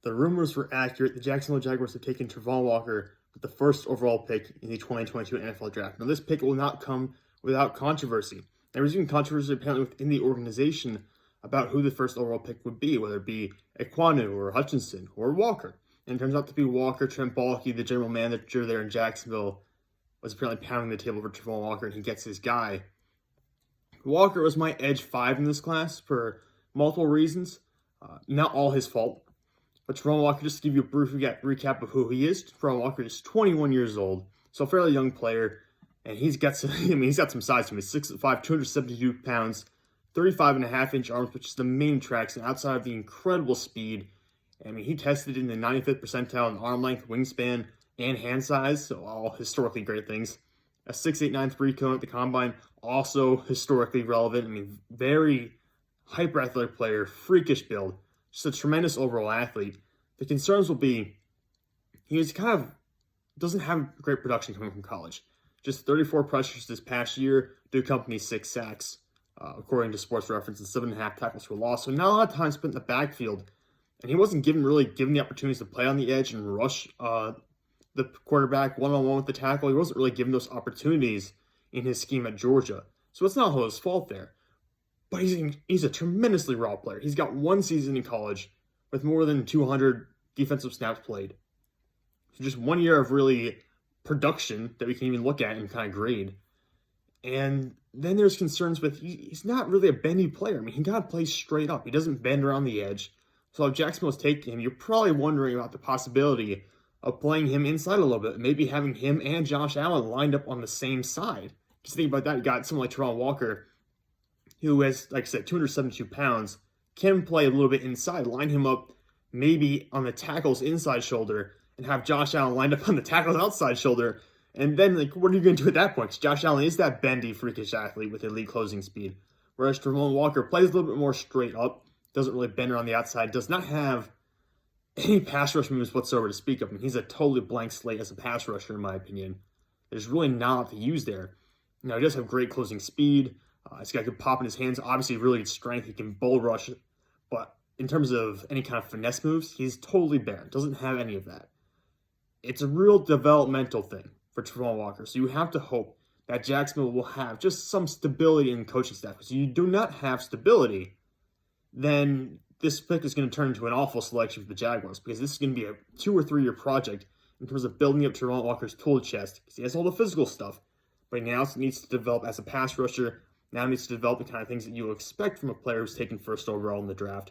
The rumors were accurate. The Jacksonville Jaguars have taken Travon Walker with the first overall pick in the 2022 NFL Draft. Now, this pick will not come without controversy. There was even controversy apparently within the organization about who the first overall pick would be, whether it be Ekwonu or Hutchinson or Walker. And it turns out to be Walker. Trent Baalke, the general manager there in Jacksonville, was apparently pounding the table for Travon Walker, and he gets his guy. Walker was my edge 5 in this class for multiple reasons. Not all his fault. But Travon Walker, just to give you a brief recap of who he is, Travon Walker is 21 years old, so a fairly young player, and he's got some, he's got some size to him. He's 6'5", 272 pounds, 35.5-inch arms, which is the main attraction outside of the incredible speed. He tested in the 95th percentile in arm length, wingspan, and hand size, so all historically great things. A 6'8", 9'3" cone at the combine, also historically relevant. Very hyper-athletic player, freakish build. Just a tremendous overall athlete. The concerns will be doesn't have great production coming from college. Just 34 pressures this past year to accompany 6 sacks, according to Sports Reference, and 7.5 tackles for loss. So not a lot of time spent in the backfield. And he wasn't really given the opportunities to play on the edge and rush the quarterback one-on-one with the tackle. He wasn't really given those opportunities in his scheme at Georgia. So it's not all his fault there. But he's a tremendously raw player. He's got one season in college with more than 200 defensive snaps played. So just 1 year of really production that we can even look at and kind of grade. And then there's concerns with he's not really a bendy player. He got to play straight up. He doesn't bend around the edge. So if Jacksonville's taking him, you're probably wondering about the possibility of playing him inside a little bit. Maybe having him and Josh Allen lined up on the same side. Just think about that. You got someone like Travon Walker, who has, like I said, 272 pounds, can play a little bit inside. Line him up maybe on the tackle's inside shoulder and have Josh Allen lined up on the tackle's outside shoulder. And then, what are you going to do at that point? Because Josh Allen is that bendy, freakish athlete with elite closing speed. Whereas Travon Walker plays a little bit more straight up, doesn't really bend around the outside, does not have any pass rush moves whatsoever to speak of. He's a totally blank slate as a pass rusher, in my opinion. There's really not a lot to use there. Now, he does have great closing speed. He's got good pop in his hands. Obviously, really good strength. He can bull rush. But in terms of any kind of finesse moves, he's totally barren. Doesn't have any of that. It's a real developmental thing for Travon Walker. So you have to hope that Jacksonville will have just some stability in the coaching staff. Because if you do not have stability, then this pick is going to turn into an awful selection for the Jaguars. Because this is going to be a 2 or 3 year project in terms of building up Travon Walker's tool chest. Because he has all the physical stuff. But he now needs to develop as a pass rusher. Now needs to develop the kind of things that you expect from a player who's taken first overall in the draft.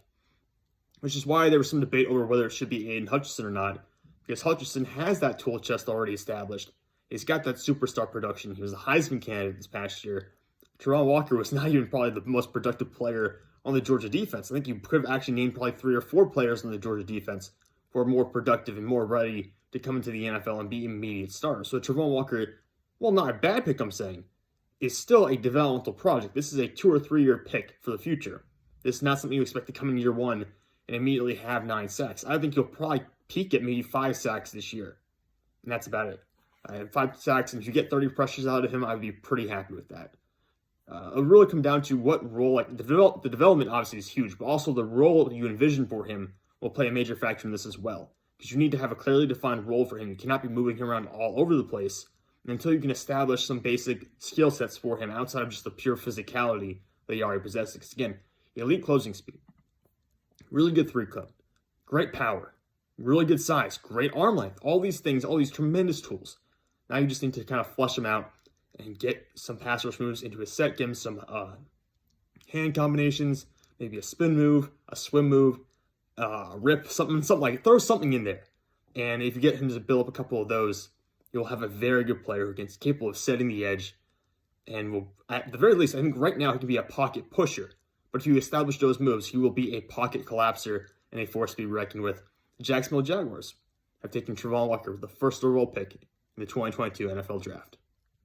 Which is why there was some debate over whether it should be Aiden Hutchinson or not. Because Hutchinson has that tool chest already established. He's got that superstar production. He was a Heisman candidate this past year. Travon Walker was not even probably the most productive player on the Georgia defense. I think you could have actually named probably 3 or 4 players on the Georgia defense who are more productive and more ready to come into the NFL and be immediate starters. So Travon Walker, well, not a bad pick, I'm saying, is still a developmental project. This is a 2 or 3 year pick for the future. This is not something you expect to come in year 1 and immediately have 9 sacks. I think you'll probably peak at maybe 5 sacks this year. And that's about it. I have 5 sacks, and if you get 30 pressures out of him, I would be pretty happy with that. It'll really come down to what role, the development obviously is huge, but also the role you envision for him will play a major factor in this as well. Because you need to have a clearly defined role for him. You cannot be moving him around all over the place until you can establish some basic skill sets for him outside of just the pure physicality that he already possesses. Because again, elite closing speed, really good 3-cone, great power, really good size, great arm length, all these things, all these tremendous tools. Now you just need to kind of flesh them out and get some pass rush moves into his set, give him some hand combinations, maybe a spin move, a swim move, a rip, something like, throw something in there. And if you get him to build up a couple of those, you'll have a very good player who's capable of setting the edge and will, at the very least, I think right now he can be a pocket pusher. But if you establish those moves, he will be a pocket collapser and a force to be reckoned with. The Jacksonville Jaguars have taken Travon Walker with the first overall pick in the 2022 NFL Draft.